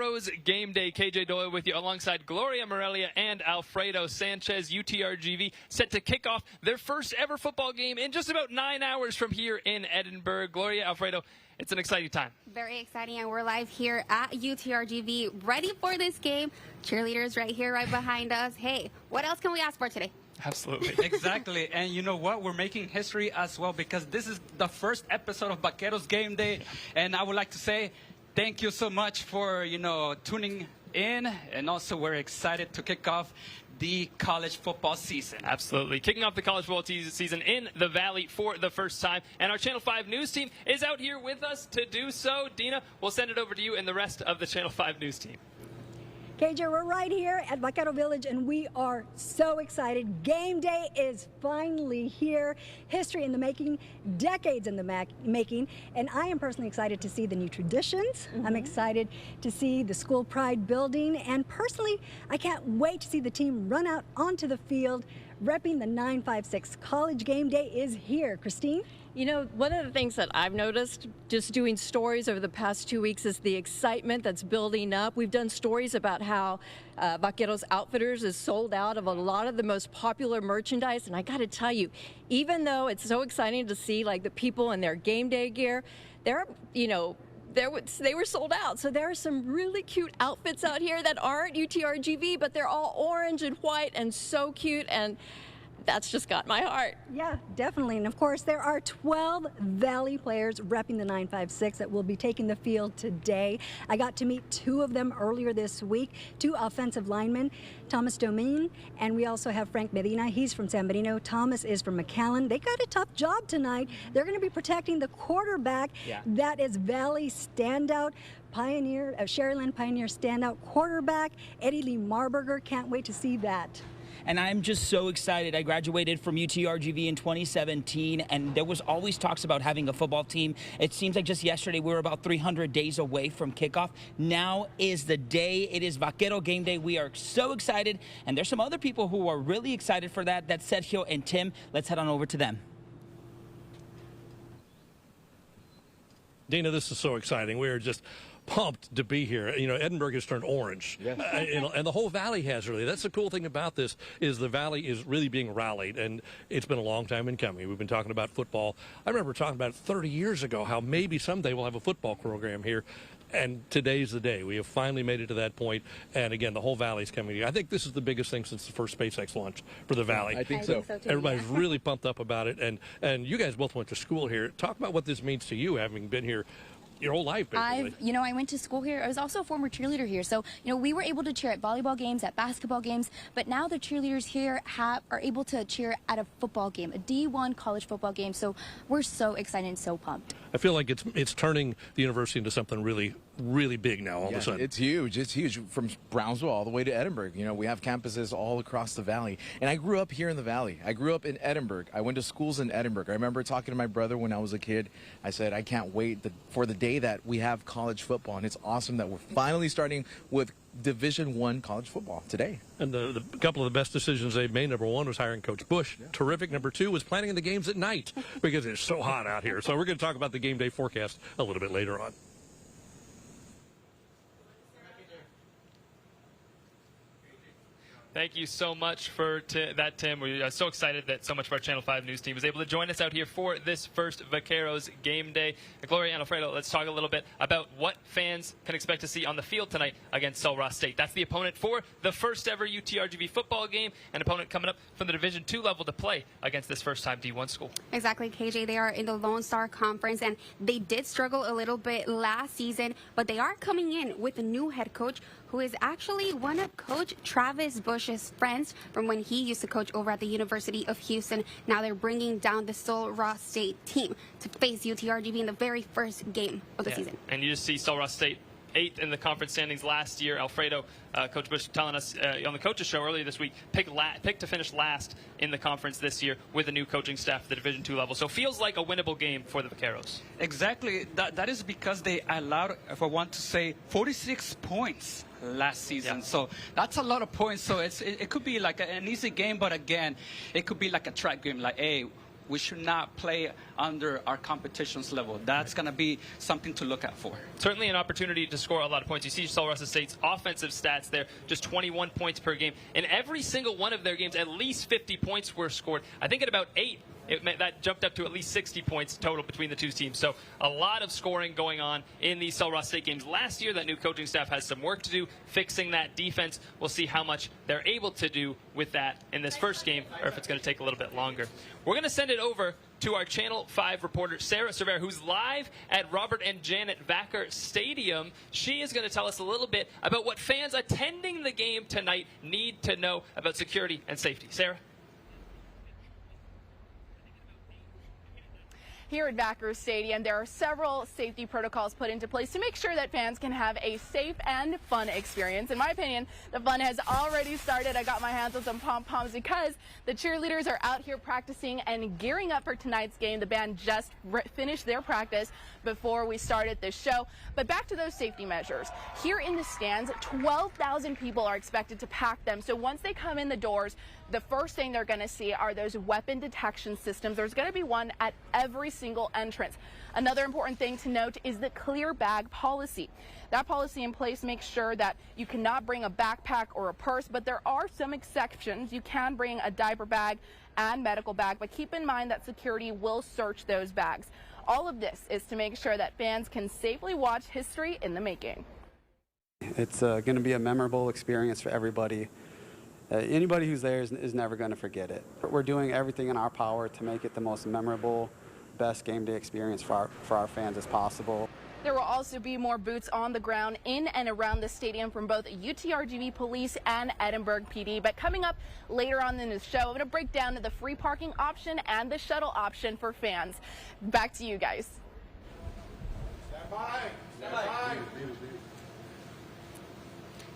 Vaqueros game day. KJ Doyle with you alongside Gloria Morelia and Alfredo Sanchez. UTRGV set to kick off their first ever football game in just about 9 hours from here in Edinburgh. Gloria, Alfredo, it's an exciting time. Very exciting, and we're live here at UTRGV, ready for this game. Cheerleaders right here, right behind us. Hey, what else can we ask for today? Absolutely. Exactly. And you know what? We're making history as well because this is the first episode of Vaqueros Game Day. And I would like to say thank you so much for, tuning in. And also we're excited to kick off the college football season. Absolutely. Kicking off the college football season in the Valley for the first time. And our Channel 5 News team is out here with us to do so. Dina, we'll send it over to you and the rest of the Channel 5 News team. KJ, we're right here at Vaquero Village, and we are so excited. Game day is finally here. History in the making, decades in the making, and I am personally excited to see the new traditions. I'm excited to see the school pride building, and personally, I can't wait to see the team run out onto the field repping the 956. College game day is here. Christine? You know, one of the things that I've noticed just doing stories over the past 2 weeks is the excitement that's building up. We've done stories about how Vaqueros Outfitters is sold out of a lot of the most popular merchandise. And I got to tell you, even though it's so exciting to see like the people in their game day gear, they were sold out. So there are some really cute outfits out here that aren't UTRGV, but they're all orange and white and so cute. And that's just got my heart. Yeah, definitely. And of course, there are 12 Valley players repping the 956 that will be taking the field today. I got to meet 2 of them earlier this week, 2 offensive linemen, Thomas Domin, and we also have Frank Medina. He's from San Benito. Thomas is from McAllen. They got a tough job tonight. They're going to be protecting the quarterback. That is Valley standout. Pioneer, Sherryland Pioneer standout quarterback, Lee Marburger. Can't wait to see that. And I'm just so excited. I graduated from UTRGV in 2017, and there was always talks about having a football team. It seems like just yesterday we were about 300 days away from kickoff. Now is the day. It is Vaquero Game Day. We are so excited, and there's some other people who are really excited for that. That's Sergio and Tim. Let's head on over to them. Dina, this is so exciting. We are just pumped to be here. You know, Edinburgh has turned orange, and the whole valley has really. That's the cool thing about this is the valley is really being rallied, and it's been a long time in coming. We've been talking about football. I remember talking about it 30 years ago, how maybe someday we'll have a football program here. And today's the day. We have finally made it to that point. And again, the whole valley's coming together. I think this is the biggest thing since the first SpaceX launch for the valley. I think so. Too, Everybody's really pumped up about it. And you guys both went to school here. Talk about what this means to you, having been here your whole life, basically. I went to school here. I was also a former cheerleader here. So, we were able to cheer at volleyball games, at basketball games, but now the cheerleaders here are able to cheer at a football game, a D1 college football game. So we're so excited and so pumped. I feel like it's turning the university into something really, really big now all of a sudden. It's huge. It's huge. From Brownsville all the way to Edinburgh. We have campuses all across the valley. And I grew up here in the valley. I grew up in Edinburgh. I went to schools in Edinburgh. I remember talking to my brother when I was a kid. I said, I can't wait for the day that we have college football. And it's awesome that we're finally starting with Division I college football today. And the couple of the best decisions they've made, number 1 was hiring Coach Bush. Terrific. Number 2 was planning the games at night because it's so hot out here. So we're going to talk about the game day forecast a little bit later on. Thank you so much for that, Tim. We are so excited that so much of our Channel 5 News team was able to join us out here for this first Vaqueros game day. Gloria and Alfredo, let's talk a little bit about what fans can expect to see on the field tonight against Sul Ross State. That's the opponent for the first ever UTRGV football game, an opponent coming up from the Division II level to play against this first-time D1 school. Exactly, KJ. They are in the Lone Star Conference, and they did struggle a little bit last season, but they are coming in with a new head coach who is actually one of Coach Travis Bush's friends from when he used to coach over at the University of Houston. Now they're bringing down the Sul Ross State team to face UTRGV in the very first game of the season. And you just see Sul Ross State 8th in the conference standings last year. Alfredo, Coach Bush telling us on the coaches show earlier this week, picked to finish last in the conference this year with a new coaching staff at the Division II level. So feels like a winnable game for the Vaqueros. Exactly. That is because they allowed, if I want to say, 46 points last season. So that's a lot of points. So it could be like an easy game, but again, it could be like a trap game. Like, hey, we should not play under our competition's level. That's going to be something to look out for. Certainly an opportunity to score a lot of points. You see Sulawesi State's offensive stats there, just 21 points per game. In every single one of their games, at least 50 points were scored. I think at about 8, that jumped up to at least 60 points total between the two teams. So a lot of scoring going on in these Sulawesi State games. Last year, that new coaching staff has some work to do fixing that defense. We'll see how much they're able to do with that in this first game, or if it's going to take a little bit longer. We're going to send it over to our Channel 5 reporter, Sarah Cervera, who's live at Robert and Janet Vaquer Stadium. She is going to tell us a little bit about what fans attending the game tonight need to know about security and safety. Sarah? Here at Vaqueros Stadium, there are several safety protocols put into place to make sure that fans can have a safe and fun experience. In my opinion, the fun has already started. I got my hands on some pom-poms because the cheerleaders are out here practicing and gearing up for tonight's game. The band just finished their practice before we started this show. But back to those safety measures. Here in the stands, 12,000 people are expected to pack them. So once they come in the doors, the first thing they're going to see are those weapon detection systems. There's going to be one at every single entrance. Another important thing to note is the clear bag policy. That policy in place makes sure that you cannot bring a backpack or a purse, but there are some exceptions. You can bring a diaper bag and medical bag, but keep in mind that security will search those bags. All of this is to make sure that fans can safely watch history in the making. It's going to be a memorable experience for everybody. Anybody who's there is never going to forget it. We're doing everything in our power to make it the most memorable, best game day experience for our fans as possible. There will also be more boots on the ground in and around the stadium from both UTRGV Police and Edinburgh PD. But coming up later on in the show, I'm going to break down the free parking option and the shuttle option for fans. Back to you guys. Stand by. Stand by.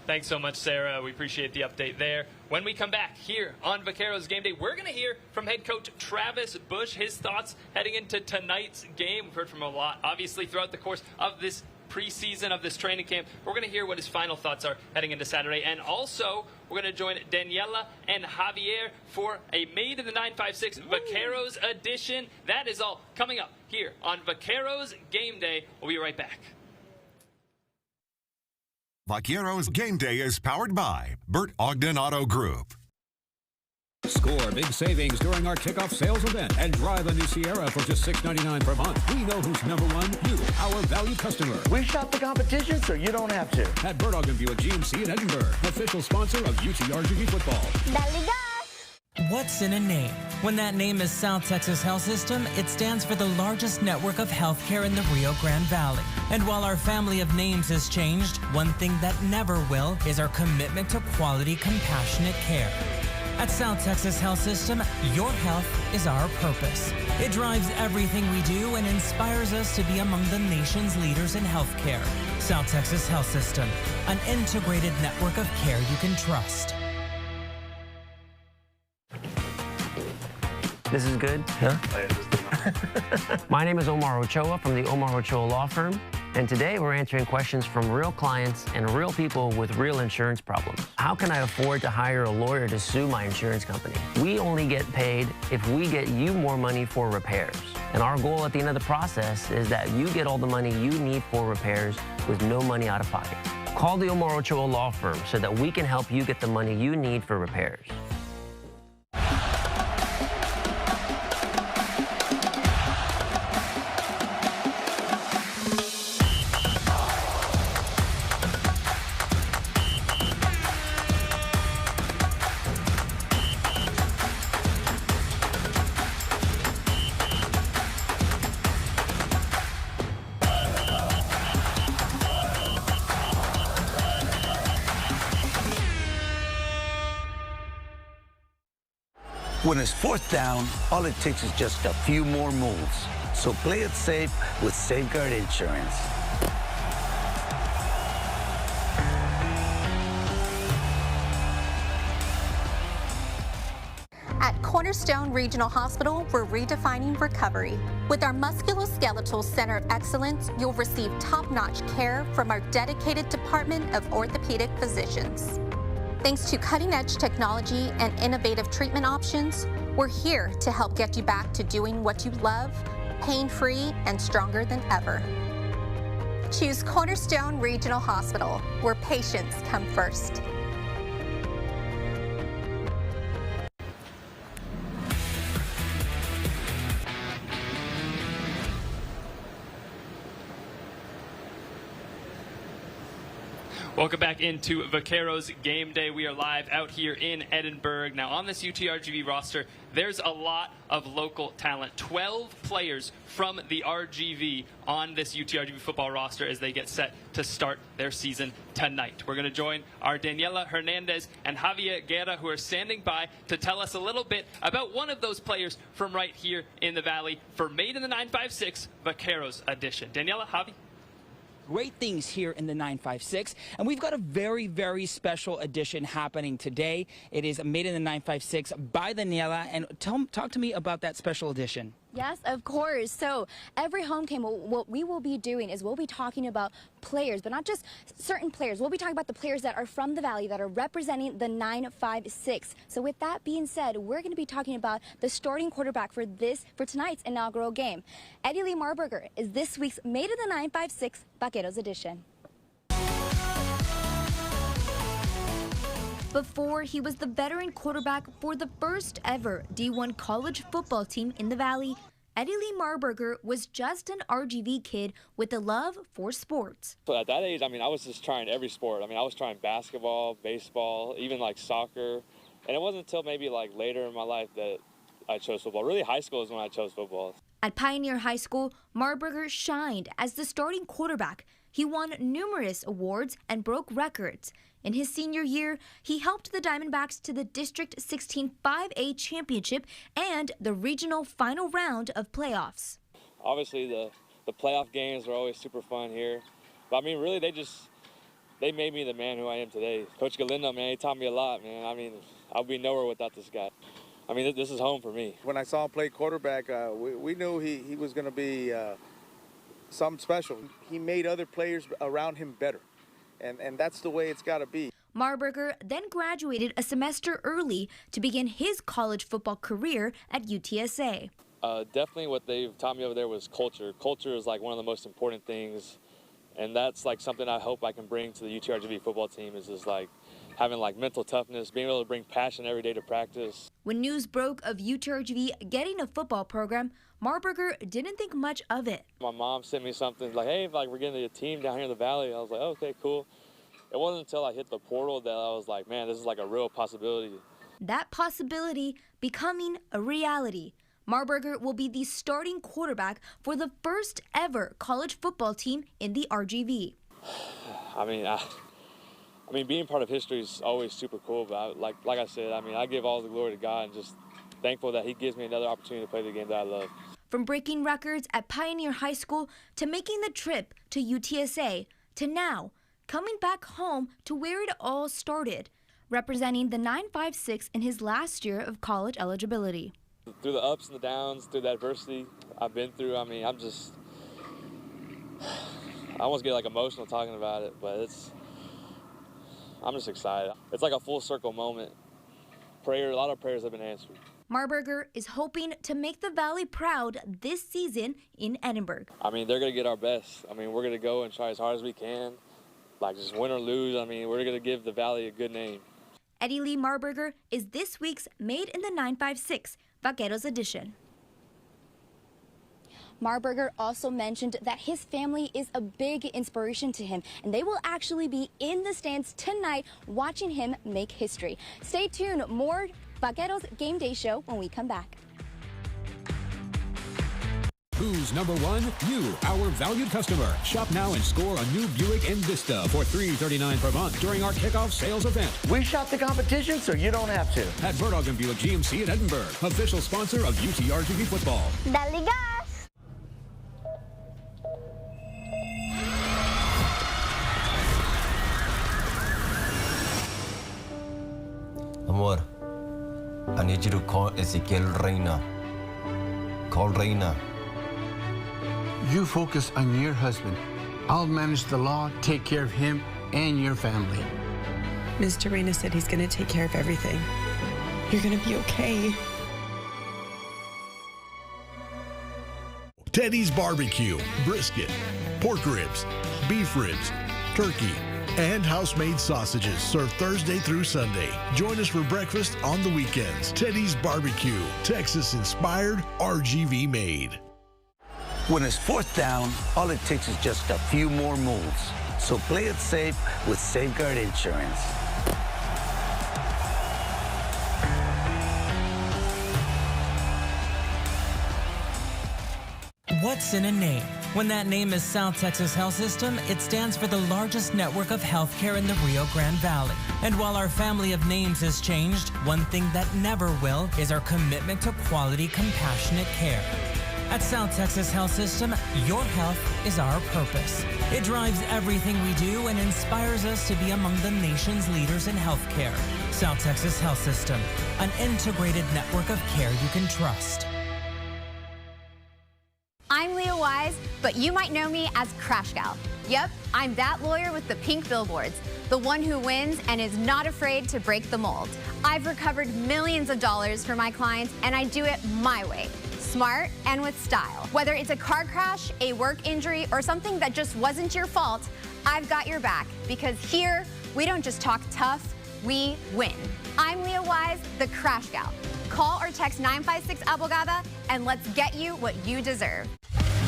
Thanks so much, Sarah. We appreciate the update there. When we come back here on Vaqueros Game Day, we're going to hear from head coach Travis Bush, his thoughts heading into tonight's game. We've heard from him a lot, obviously, throughout the course of this preseason, of this training camp. We're going to hear what his final thoughts are heading into Saturday. And also, we're going to join Daniela and Javier for a Made in the 956 Vaqueros edition. That is all coming up here on Vaqueros Game Day. We'll be right back. Vaqueros Game Day is powered by Bert Ogden Auto Group. Score big savings during our kickoff sales event and drive a new Sierra for just $6.99 per month. We know who's number one, you, our valued customer. We shop the competition so you don't have to. At Bert Ogden Buick GMC in Edinburgh, official sponsor of UTRGV football. What's in a name? When that name is South Texas Health System, it stands for the largest network of healthcare in the Rio Grande Valley. And while our family of names has changed, one thing that never will is our commitment to quality, compassionate care. At South Texas Health System, your health is our purpose. It drives everything we do and inspires us to be among the nation's leaders in healthcare. South Texas Health System, an integrated network of care you can trust. This is good? Huh? My name is Omar Ochoa from the Omar Ochoa Law Firm, and today we're answering questions from real clients and real people with real insurance problems. How can I afford to hire a lawyer to sue my insurance company? We only get paid if we get you more money for repairs. And our goal at the end of the process is that you get all the money you need for repairs with no money out of pocket. Call the Omar Ochoa Law Firm so that we can help you get the money you need for repairs. When it's fourth down, all it takes is just a few more moves. So play it safe with Safeguard Insurance. At Cornerstone Regional Hospital, we're redefining recovery. With our musculoskeletal center of excellence, you'll receive top-notch care from our dedicated department of orthopedic physicians. Thanks to cutting-edge technology and innovative treatment options, We're here to help get you back to doing what you love, pain-free and stronger than ever. Choose Cornerstone Regional Hospital, where patients come first. Welcome back into Vaqueros Game Day. We are live out here in Edinburgh. Now, on this UTRGV roster, there's a lot of local talent. 12 players from the RGV on this UTRGV football roster as they get set to start their season tonight. We're going to join our Daniela Hernandez and Javier Guerra, who are standing by to tell us a little bit about one of those players from right here in the Valley for Made in the 956 Vaqueros edition. Daniela, Javi. Great things here in the 956, and we've got a very, very special edition happening today. It is Made in the 956 by Daniela, and talk to me about that special edition. Yes, of course. So every home game, what we will be doing is we'll be talking about players, but not just certain players. We'll be talking about the players that are from the Valley that are representing the 956. So with that being said, we're going to be talking about the starting quarterback for tonight's inaugural game. Lee Marburger is this week's Made in the 956 Vaqueros edition. Before, he was the veteran quarterback for the first ever D1 college football team in the Valley. Lee Marburger was just an RGV kid with a love for sports. So at that age, I mean, I was just trying every sport. I mean, I was trying basketball, baseball, even like soccer. And it wasn't until maybe like later in my life that I chose football. Really, high school is when I chose football. At Pioneer High School, Marburger shined as the starting quarterback. He won numerous awards and broke records. In his senior year, he helped the Diamondbacks to the District 16 5A championship and the regional final round of playoffs. Obviously, the playoff games are always super fun here. But I mean, really, they made me the man who I am today. Coach Galindo, man, he taught me a lot, man. I mean, I'll be nowhere without this guy. I mean, this is home for me. When I saw him play quarterback, we knew he was going to be something special. He made other players around him better. And that's the way it's got to be. Marburger then graduated a semester early to begin his college football career at UTSA. Definitely what they've taught me over there was culture. Culture is like one of the most important things, and that's like something I hope I can bring to the UTRGV football team is just like having like mental toughness, being able to bring passion every day to practice. When news broke of UTRGV getting a football program, Marburger didn't think much of it. My mom sent me something like, hey, like we're getting a team down here in the Valley. I was like, okay, cool. It wasn't until I hit the portal that I was like, man, this is like a real possibility. That possibility becoming a reality. Marburger will be the starting quarterback for the first ever college football team in the RGV. I mean, being part of history is always super cool, but like I said, I mean, I give all the glory to God and just thankful that he gives me another opportunity to play the game that I love. From breaking records at Pioneer High School to making the trip to UTSA to now coming back home to where it all started, representing the 956 in his last year of college eligibility. Through the ups and the downs, through the adversity I've been through, I mean, I almost get like emotional talking about it, but I'm just excited. It's like a full circle moment. A lot of prayers have been answered. Marburger is hoping to make the Valley proud this season in Edinburgh. I mean, they're going to get our best. I mean, we're going to go and try as hard as we can. Like, just win or lose, I mean, we're going to give the Valley a good name. Lee Marburger is this week's Made in the 956 Vaqueros edition. Marburger also mentioned that his family is a big inspiration to him, and they will actually be in the stands tonight watching him make history. Stay tuned, more Vaqueros Game Day show when we come back. Who's number one? You, our valued customer. Shop now and score a new Buick Envista for $339 per month during our kickoff sales event. We shop the competition so you don't have to. At Bert, Ogden Buick GMC in Edinburgh, official sponsor of UTRGV football. Dale gas! Amor, I need you to call Ezequiel Reina. Call Reina. You focus on your husband. I'll manage the law, take care of him and your family. Mr. Reina said he's going to take care of everything. You're going to be okay. Teddy's Barbecue, brisket, pork ribs, beef ribs, turkey, and house-made sausages served Thursday through Sunday. Join us for breakfast on the weekends. Teddy's Barbecue, Texas-inspired, RGV made. When it's fourth down, all it takes is just a few more moves. So play it safe with Safeguard Insurance. What's in a name? When that name is South Texas Health System, it stands for the largest network of healthcare in the Rio Grande Valley. And while our family of names has changed, one thing that never will is our commitment to quality, compassionate care. At South Texas Health System, your health is our purpose. It drives everything we do and inspires us to be among the nation's leaders in healthcare. South Texas Health System, an integrated network of care you can trust. I'm Leah Wise, but you might know me as Crash Gal. Yep, I'm that lawyer with the pink billboards, the one who wins and is not afraid to break the mold. I've recovered millions of dollars for my clients, and I do it my way. Smart and with style. Whether it's a car crash, a work injury, or something that just wasn't your fault, I've got your back, because here, we don't just talk tough, we win. I'm Leah Wise, the Crash Gal. Call or text 956 Abogada and let's get you what you deserve.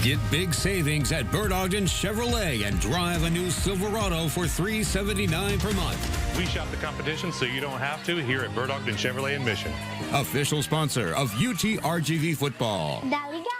Get big savings at Bert Ogden Chevrolet and drive a new Silverado for $379 per month. We shop the competition so you don't have to here at Bert Ogden Chevrolet in Mission. Official sponsor of UTRGV football. Dale gas.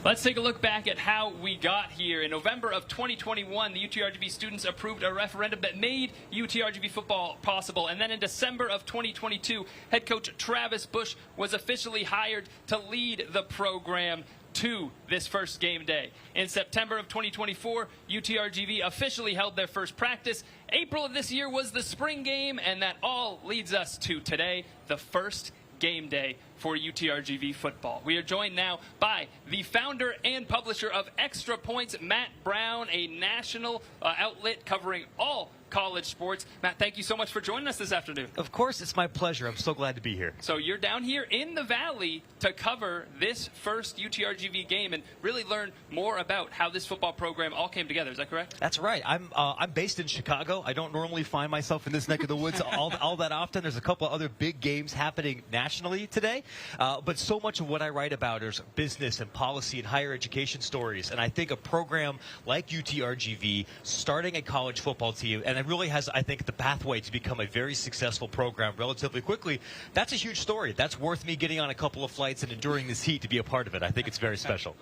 Let's take a look back at how we got here. In November of 2021, the UTRGV students approved a referendum that made UTRGV football possible. And then in December of 2022, head coach Travis Bush was officially hired to lead the program to this first game day. In September of 2024, UTRGV officially held their first practice. April of this year was the spring game, and that all leads us to today, the first game day for UTRGV football. We are joined now by the founder and publisher of Extra Points, Matt Brown, a national outlet covering all college sports. Matt, thank you so much for joining us this afternoon. Of course, it's my pleasure. I'm so glad to be here. So you're down here in the Valley to cover this first UTRGV game and really learn more about how this football program all came together. Is that correct? That's right. I'm based in Chicago. I don't normally find myself in this neck of the woods all that often. There's a couple other big games happening nationally today. But so much of what I write about is business and policy and higher education stories. And I think a program like UTRGV starting a college football team, and it really has, I think, the pathway to become a very successful program relatively quickly. That's a huge story. That's worth me getting on a couple of flights and enduring this heat to be a part of it. I think it's very special.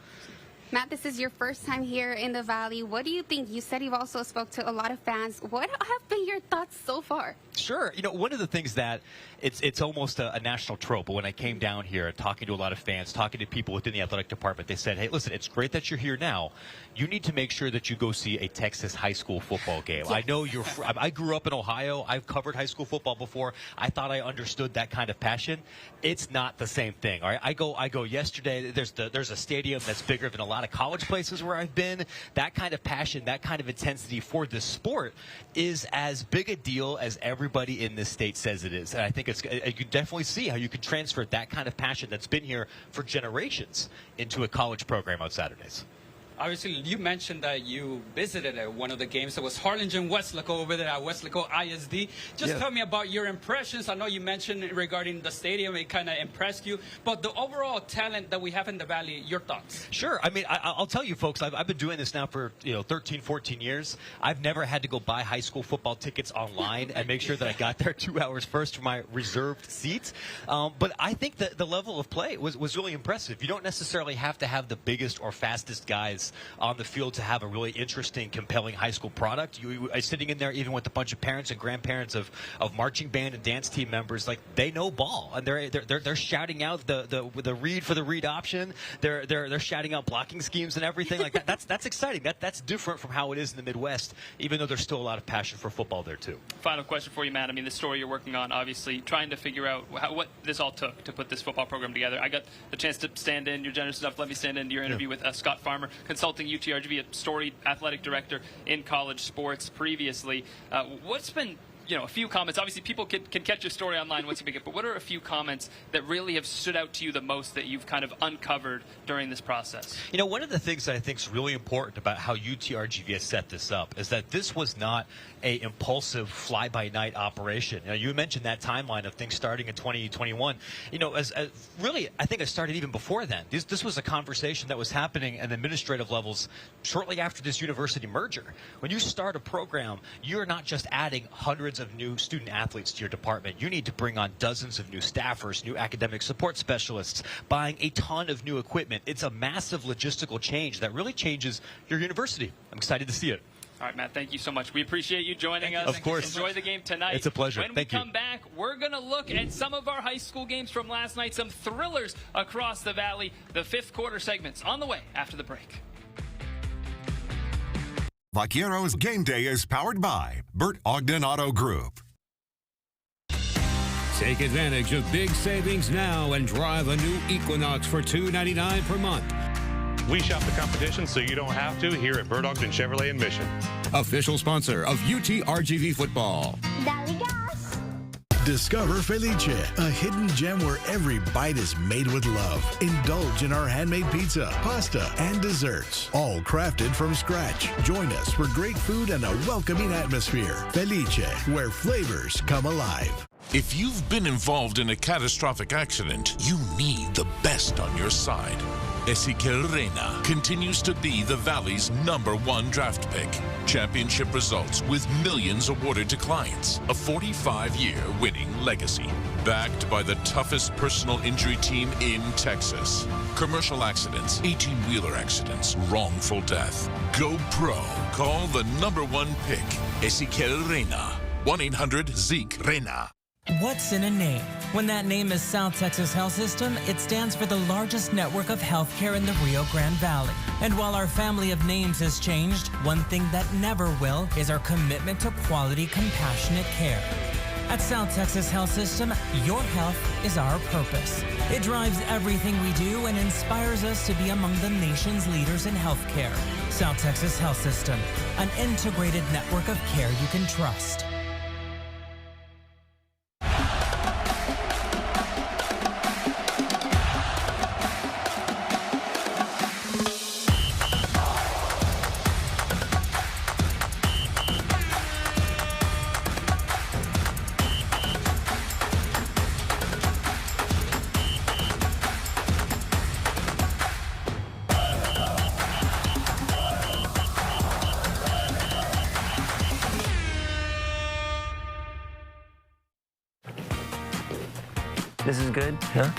Matt, this is your first time here in the Valley. What do you think? You said you've also spoke to a lot of fans. What have been your thoughts so far? Sure. You know, one of the things that it's almost a national trope, but when I came down here talking to a lot of fans, talking to people within the athletic department, they said, hey, listen, it's great that you're here now. You need to make sure that you go see a Texas high school football game. Yes. I know I grew up in Ohio. I've covered high school football before. I thought I understood that kind of passion. It's not the same thing. All right. I go yesterday. There's a stadium that's bigger than a lot of college places where I've been. That kind of passion, that kind of intensity for this sport is as big a deal as everybody in this state says it is. And I think you can definitely see how you can transfer that kind of passion that's been here for generations into a college program on Saturdays. Obviously, you mentioned that you visited one of the games. It was Harlingen-Weslaco over there at Weslaco ISD. Just tell me about your impressions. I know you mentioned regarding the stadium, it kind of impressed you. But the overall talent that we have in the Valley, your thoughts? Sure. I mean, I'll tell you, folks, I've been doing this now for 13, 14 years. I've never had to go buy high school football tickets online and make sure that I got there 2 hours first for my reserved seats. But I think that the level of play was really impressive. You don't necessarily have to have the biggest or fastest guys on the field to have a really interesting, compelling high school product. You sitting in there even with a bunch of parents and grandparents of marching band and dance team members, like they know ball and they're shouting out the read for the read option. They're shouting out blocking schemes and everything like that. That's exciting. That's different from how it is in the Midwest, even though there's still a lot of passion for football there too. Final question for you, Matt. I mean, the story you're working on, obviously trying to figure out what this all took to put this football program together. I got the chance to stand in. You're generous enough to let me stand in to your interview with Scott Farmer, consulting UTRGV, a storied athletic director in college sports previously. What's been a few comments? Obviously, people can catch your story online once you make it, but what are a few comments that really have stood out to you the most that you've kind of uncovered during this process? One of the things that I think is really important about how UTRGV has set this up is that this was not a impulsive fly-by-night operation. You mentioned that timeline of things starting in 2021. As really, I think it started even before then. This was a conversation that was happening at administrative levels shortly after this university merger. When you start a program, you're not just adding hundreds of new student athletes to your department. You need to bring on dozens of new staffers, new academic support specialists, buying a ton of new equipment. It's a massive logistical change that really changes your university. I'm excited to see it. All right, Matt, thank you so much. We appreciate you joining us. Of course. Enjoy the game tonight. It's a pleasure. When we come back, we're going to look at some of our high school games from last night, some thrillers across the valley. The fifth quarter segment's on the way after the break. Vaqueros Game Day is powered by Bert Ogden Auto Group. Take advantage of big savings now and drive a new Equinox for $299 per month. We shop the competition so you don't have to here at Bert Ogden Chevrolet in Mission. Official sponsor of UTRGV football. Discover Felice, a hidden gem where every bite is made with love. Indulge in our handmade pizza, pasta, and desserts, all crafted from scratch. Join us for great food and a welcoming atmosphere. Felice, where flavors come alive. If you've been involved in a catastrophic accident, you need the best on your side. Ezequiel Reyna continues to be the Valley's #1 draft pick. Championship results with millions awarded to clients. A 45-year winning legacy. Backed by the toughest personal injury team in Texas. Commercial accidents, 18-wheeler accidents, wrongful death. Go pro. Call the #1 pick, Ezequiel Reyna. 1-800-ZEKE-REYNA. What's in a name? When that name is South Texas Health System, it stands for the largest network of healthcare in the Rio Grande Valley. And while our family of names has changed, one thing that never will is our commitment to quality, compassionate care. At South Texas Health System, your health is our purpose. It drives everything we do and inspires us to be among the nation's leaders in healthcare. South Texas Health System, an integrated network of care you can trust. This is good? Huh?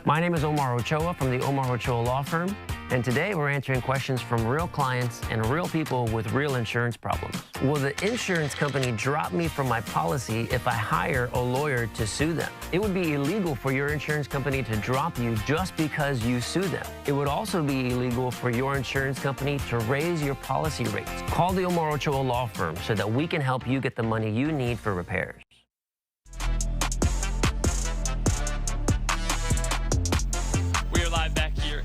My name is Omar Ochoa from the Omar Ochoa Law Firm, and today we're answering questions from real clients and real people with real insurance problems. Will the insurance company drop me from my policy if I hire a lawyer to sue them? It would be illegal for your insurance company to drop you just because you sue them. It would also be illegal for your insurance company to raise your policy rates. Call the Omar Ochoa Law Firm so that we can help you get the money you need for repairs.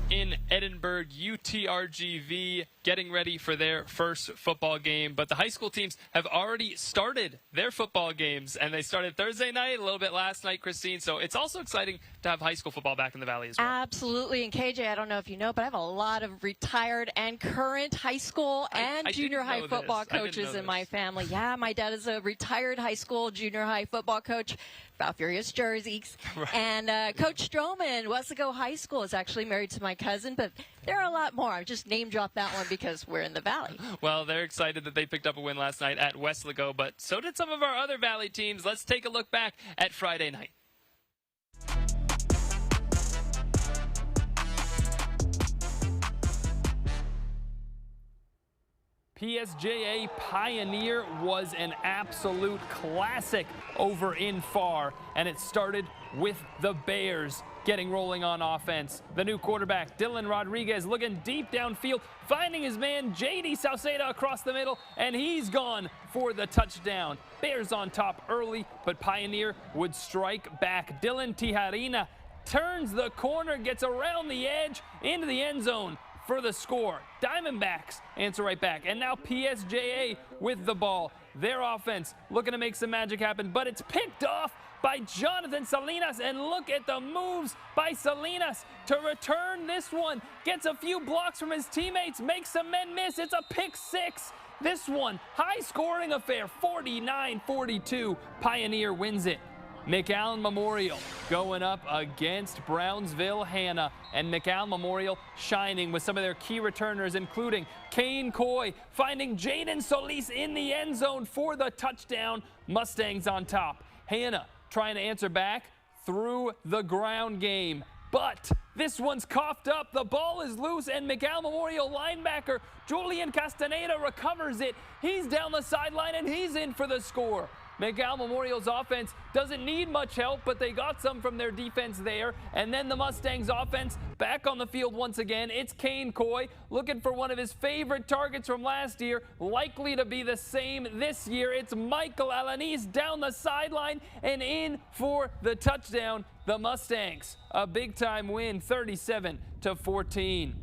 In Edinburgh, UTRGV getting ready for their first football game. But the high school teams have already started their football games, and they started Thursday night, a little bit last night, Christine. So it's also exciting to have high school football back in the Valley as well. Absolutely. And KJ, I don't know if you know, but I have a lot of retired and current high school and junior high football coaches in my family. Yeah, my dad is a retired high school, junior high football coach. Furious jerseys. Right. And Coach Stroman, Westlake High School, is actually married to my cousin, but there are a lot more. I just name dropped that one because we're in the Valley. Well, they're excited that they picked up a win last night at Westlake, but so did some of our other Valley teams. Let's take a look back at Friday night. PSJA Pioneer was an absolute classic over in Far, and it started with the Bears getting rolling on offense. The new quarterback, Dylan Rodriguez, looking deep downfield, finding his man, J.D. Sauceda, across the middle, and he's gone for the touchdown. Bears on top early, but Pioneer would strike back. Dylan Tijarina turns the corner, gets around the edge, into the end zone for the score. Diamondbacks answer right back. And now PSJA with the ball. Their offense looking to make some magic happen, but it's picked off by Jonathan Salinas, and look at the moves by Salinas to return this one. Gets a few blocks from his teammates, makes some men miss. It's a pick six. This one, high-scoring affair, 49-42. Pioneer wins it. McAllen Memorial going up against Brownsville Hannah, and McAllen Memorial shining with some of their key returners, including Kane Coy finding Jaden Solis in the end zone for the touchdown. Mustangs on top. Hannah trying to answer back through the ground game, but this one's coughed up. The ball is loose, and McAllen Memorial linebacker Julian Castaneda recovers it. He's down the sideline, and he's in for the score. McAllen Memorial's offense doesn't need much help, but they got some from their defense there. And then the Mustangs offense back on the field once again. It's Kane Coy looking for one of his favorite targets from last year, likely to be the same this year. It's Michael Alanis down the sideline and in for the touchdown. The Mustangs, a big-time win, 37-14.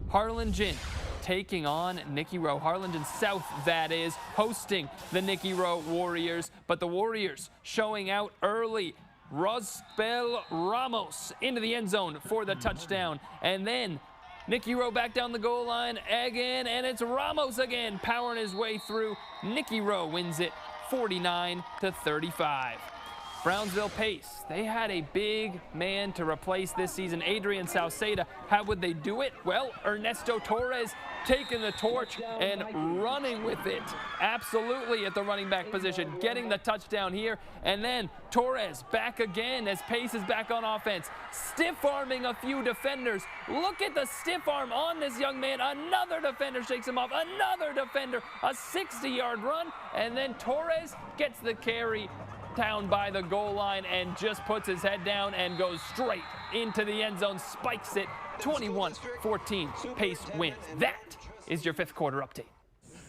Harlingen taking on Nicky Rowe. Harlingen South, that is, hosting the Nicky Rowe Warriors, but the Warriors showing out early. Rosbel Ramos into the end zone for the touchdown, and then Nicky Rowe back down the goal line again, and it's Ramos again powering his way through. Nicky Rowe wins it 49-35. Brownsville Pace, they had a big man to replace this season, Adrian Sauceda. How would they do it? Well, Ernesto Torres taking the torch and running with it. Absolutely at the running back position, getting the touchdown here. And then Torres back again as Pace is back on offense, stiff-arming a few defenders. Look at the stiff arm on this young man. Another defender shakes him off, another defender, a 60-yard run, and then Torres gets the carry down by the goal line and just puts his head down and goes straight into the end zone, spikes it, 21-14. Pace wins. That is your fifth quarter update.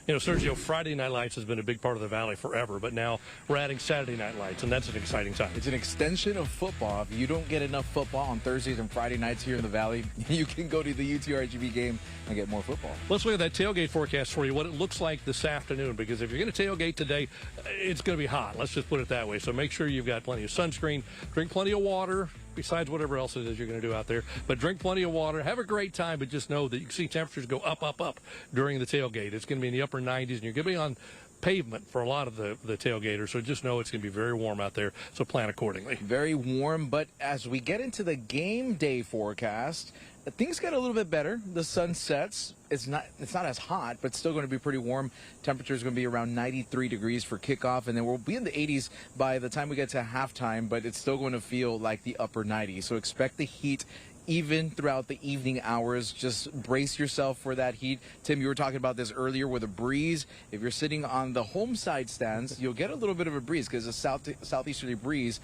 You know, Sergio, Friday Night Lights has been a big part of the Valley forever, but now we're adding Saturday Night Lights, and that's an exciting time. It's an extension of football. If you don't get enough football on Thursdays and Friday nights here in the Valley, you can go to the UTRGV game and get more football. Let's look at that tailgate forecast for you, what it looks like this afternoon, because if you're going to tailgate today, it's going to be hot. Let's just put it that way. So make sure you've got plenty of sunscreen, drink plenty of water, besides whatever else it is you're going to do out there. But drink plenty of water. Have a great time, but just know that you can see temperatures go up, up, up during the tailgate. It's going to be in the upper 90s, and you're going to be on pavement for a lot of the tailgaters. So just know it's going to be very warm out there, so plan accordingly. Very warm, but as we get into the game day forecast, things get a little bit better. The sun sets. It's not as hot, but still going to be pretty warm. Temperature is going to be around 93 degrees for kickoff, and then we'll be in the 80s by the time we get to halftime, but it's still going to feel like the upper 90s. So expect the heat even throughout the evening hours. Just brace yourself for that heat. Tim, you were talking about this earlier with a breeze. If you're sitting on the home side stands, you'll get a little bit of a breeze because it's a southeasterly breeze.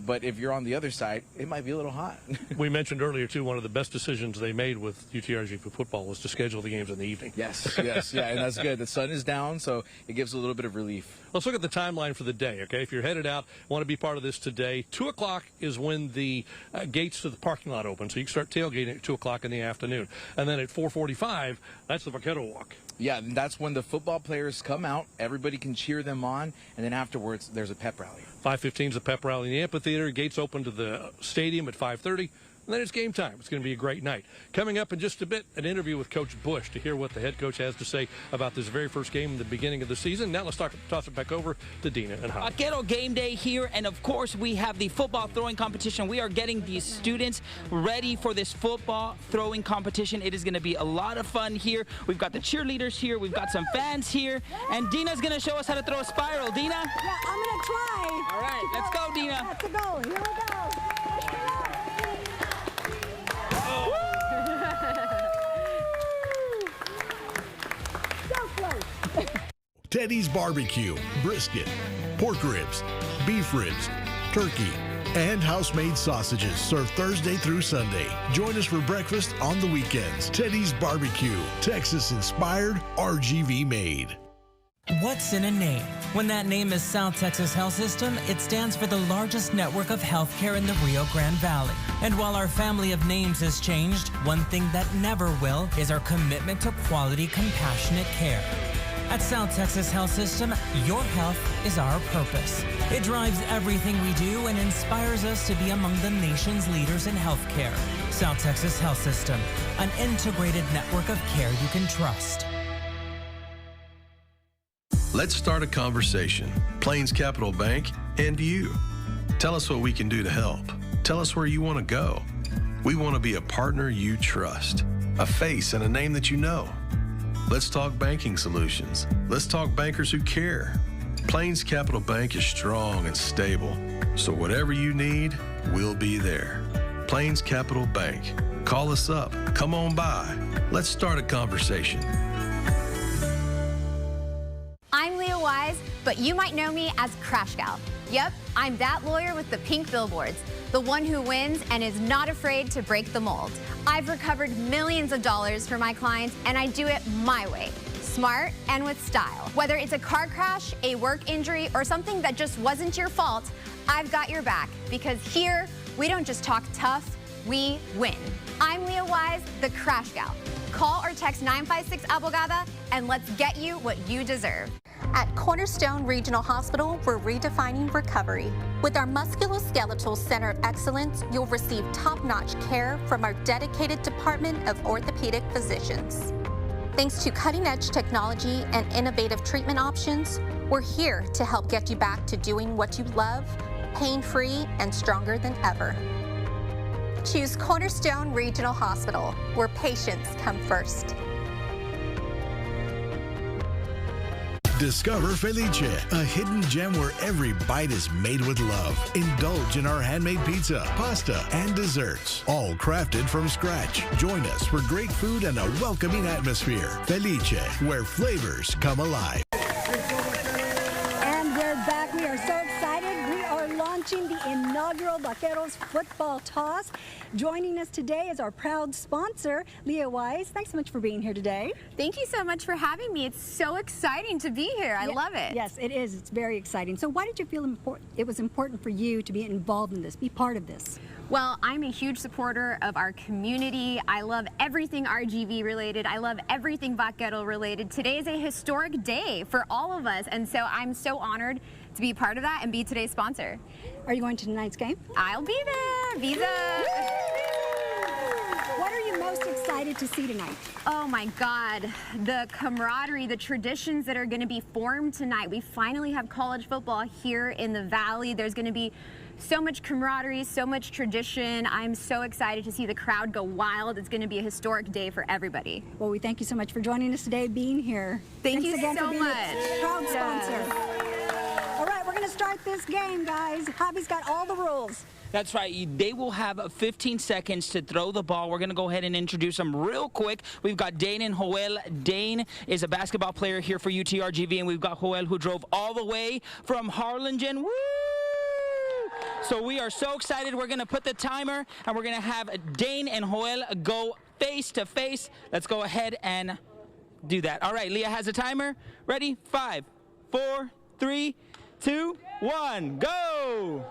But if you're on the other side, it might be a little hot. We mentioned earlier, too, one of the best decisions they made with UTRG for football was to schedule the games in the evening. Yes, yeah, and that's good. The sun is down, so it gives a little bit of relief. Let's look at the timeline for the day, okay? If you're headed out, want to be part of this today, 2 o'clock is when the gates to the parking lot open, so you can start tailgating at 2 o'clock in the afternoon. And then at 4:45, that's the Vaquero Walk. Yeah, and that's when the football players come out. Everybody can cheer them on, and then afterwards, there's a pep rally. 5:15 is the pep rally in the amphitheater. Gates open to the stadium at 5:30. And then it's game time. It's going to be a great night. Coming up in just a bit, an interview with Coach Bush to hear what the head coach has to say about this very first game in the beginning of the season. Now let's toss it back over to Dina and Holly. Vaquero game day here, and of course we have the football throwing competition. We are getting these students ready for this football throwing competition. It is going to be a lot of fun here. We've got the cheerleaders here. We've got some fans here. And Dina's going to show us how to throw a spiral. Dina? Yeah, I'm going to try. All right, let's go, Dina. Let's go. Here we go. Teddy's Barbecue, brisket, pork ribs, beef ribs, turkey, and house-made sausages served Thursday through Sunday. Join us for breakfast on the weekends. Teddy's Barbecue, Texas-inspired, RGV made. What's in a name? When that name is South Texas Health System, it stands for the largest network of healthcare in the Rio Grande Valley. And while our family of names has changed, one thing that never will is our commitment to quality, compassionate care. At South Texas Health System, your health is our purpose. It drives everything we do and inspires us to be among the nation's leaders in healthcare. South Texas Health System, an integrated network of care you can trust. Let's start a conversation. Plains Capital Bank and you. Tell us what we can do to help. Tell us where you want to go. We want to be a partner you trust, a face and a name that you know. Let's talk banking solutions. Let's talk bankers who care. Plains Capital Bank is strong and stable, so whatever you need, we'll be there. Plains Capital Bank. Call us up. Come on by. Let's start a conversation. I'm Leah Wise, but you might know me as Crash Gal. Yep, I'm that lawyer with the pink billboards, the one who wins and is not afraid to break the mold. I've recovered millions of dollars for my clients, and I do it my way, smart and with style. Whether it's a car crash, a work injury, or something that just wasn't your fault, I've got your back, because here, we don't just talk tough, we win. I'm Leah Wise, the Crash Gal. Call or text 956 Abogada, and let's get you what you deserve. At Cornerstone Regional Hospital, we're redefining recovery. With our Musculoskeletal Center of Excellence, you'll receive top-notch care from our dedicated department of orthopedic physicians. Thanks to cutting-edge technology and innovative treatment options, we're here to help get you back to doing what you love, pain-free and stronger than ever. Choose Cornerstone Regional Hospital, where patients come first. Discover Felice, a hidden gem where every bite is made with love. Indulge in our handmade pizza, pasta, and desserts, all crafted from scratch. Join us for great food and a welcoming atmosphere. Felice, where flavors come alive. And we're back. We are so excited. We are launching the inaugural Vaqueros football toss. Joining us today is our proud sponsor, Leah Wise. Thanks so much for being here today. Thank you so much for having me. It's so exciting to be here. I love it. Yes, it is. It's very exciting. So why did you feel it was important for you to be involved in this, be part of this? Well, I'm a huge supporter of our community. I love everything RGV related. I love everything Vaquero related. Today is a historic day for all of us, and so I'm so honored to be part of that and be today's sponsor. Are you going to tonight's game? I'll be there. Visa. What are you most excited to see tonight? Oh my God, the camaraderie, the traditions that are going to be formed tonight. We finally have college football here in the Valley. There's going to be so much camaraderie, so much tradition. I'm so excited to see the crowd go wild. It's going to be a historic day for everybody. Well, we thank you so much for joining us today, being here. Thanks you again so for being much. a Proud sponsor. All right, we're going to start this game, guys. Javi's got all the rules. That's right. They will have 15 seconds to throw the ball. We're going to go ahead and introduce them real quick. We've got Dane and Joel. Dane is a basketball player here for UTRGV, and we've got Joel, who drove all the way from Harlingen. Woo! So we are so excited. We're going to put the timer, and we're going to have Dane and Joel go face to face. Let's go ahead and do that. All right, Leah has a timer. Ready? 5, 4, 3, 2, 1, go!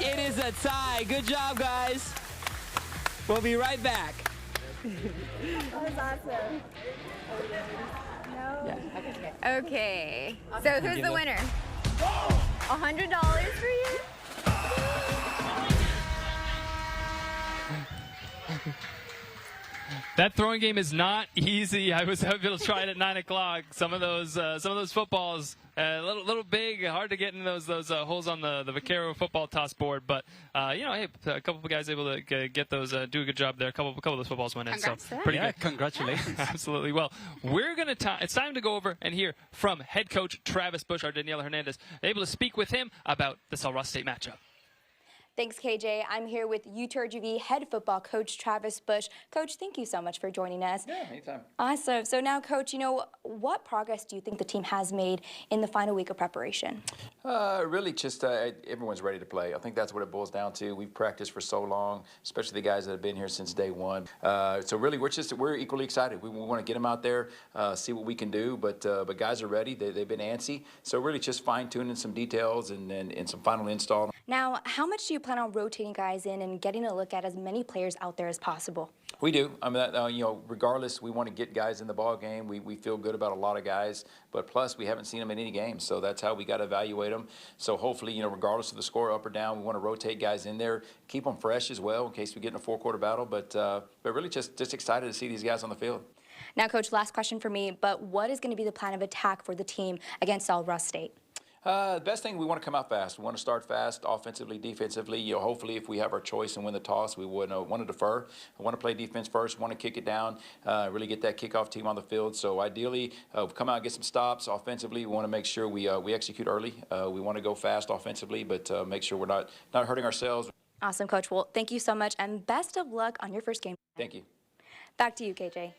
It is a tie. Good job, guys. We'll be right back. That was awesome. No. Yeah. Okay. So who's the winner? $100 for you? That throwing game is not easy. I was able to try it at 9 o'clock. Some of those footballs a little big, hard to get in those holes on the Vaquero football toss board. But you know, hey, a couple of guys able to get those, do a good job there. A couple of those footballs went in, so pretty good. Congratulations. Absolutely. Well, it's time to go over and hear from head coach Travis Bush, our Daniela Hernandez, able to speak with him about the Sul Ross State matchup. Thanks, KJ. I'm here with UTRGV head football coach Travis Bush. Coach, thank you so much for joining us. Yeah, anytime. Awesome. So now, Coach, what progress do you think the team has made in the final week of preparation? Really just everyone's ready to play. I think that's what it boils down to. We've practiced for so long, especially the guys that have been here since day one. So really, we're equally excited. We want to get them out there, see what we can do, but guys are ready. They've been antsy. So really just fine-tuning some details and some final install. Now, how much do you plan on rotating guys in and getting a look at as many players out there as possible? We do. I mean, regardless, we want to get guys in the ball game. We feel good about a lot of guys, but plus we haven't seen them in any games, so that's how we got to evaluate them. So hopefully, regardless of the score up or down, we want to rotate guys in there, keep them fresh as well in case we get in a four-quarter battle. But really just excited to see these guys on the field. Now, Coach, last question for me, but what is going to be the plan of attack for the team against All Ross State? The best thing, we want to come out fast. We want to start fast, offensively, defensively. Hopefully, if we have our choice and win the toss, we would want to defer. I want to play defense first, want to kick it down, really get that kickoff team on the field. So ideally, come out and get some stops. Offensively, we want to make sure we execute early. We want to go fast offensively, but make sure we're not hurting ourselves. Awesome, Coach. Well, thank you so much, and best of luck on your first game. Thank you. Back to you, KJ.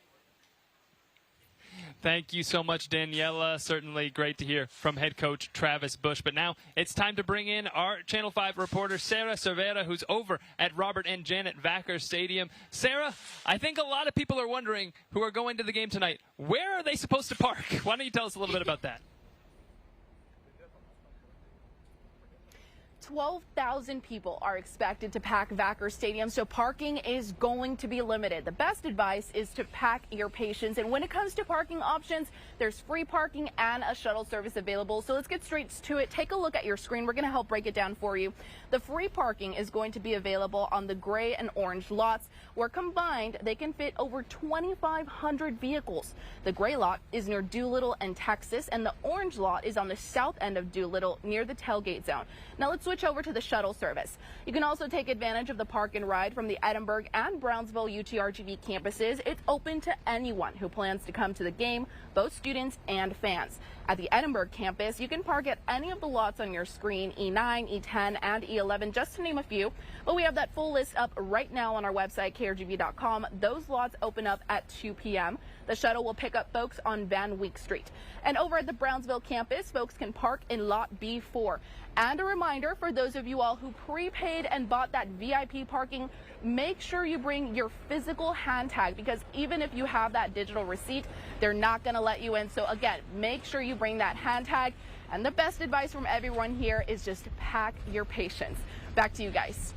Thank you so much, Daniela. Certainly great to hear from head coach Travis Bush. But now it's time to bring in our Channel 5 reporter, Sarah Cervera, who's over at Robert and Janet Vaqueros Stadium. Sarah, I think a lot of people are wondering who are going to the game tonight, where are they supposed to park? Why don't you tell us a little bit about that? 12,000 people are expected to pack Vaqueros Stadium, so parking is going to be limited. The best advice is to pack your patience, and when it comes to parking options, there's free parking and a shuttle service available. So let's get straight to it. Take a look at your screen. We're going to help break it down for you. The free parking is going to be available on the gray and orange lots, where combined they can fit over 2,500 vehicles. The gray lot is near Doolittle and Texas, and the orange lot is on the south end of Doolittle near the tailgate zone. Now let's switch over to the shuttle service. You can also take advantage of the park and ride from the Edinburgh and Brownsville UTRGV campuses. It's open to anyone who plans to come to the game, both students and fans. At the Edinburgh campus, you can park at any of the lots on your screen, E9, E10, and E11, just to name a few. But we have that full list up right now on our website, krgv.com. Those lots open up at 2 p.m. The shuttle will pick up folks on Van Wyck Street. And over at the Brownsville campus, folks can park in lot B4. And a reminder for those of you all who prepaid and bought that VIP parking, make sure you bring your physical hand tag, because even if you have that digital receipt, they're not going to let you in. So again, make sure you bring that hand tag. And the best advice from everyone here is just pack your patience. Back to you guys.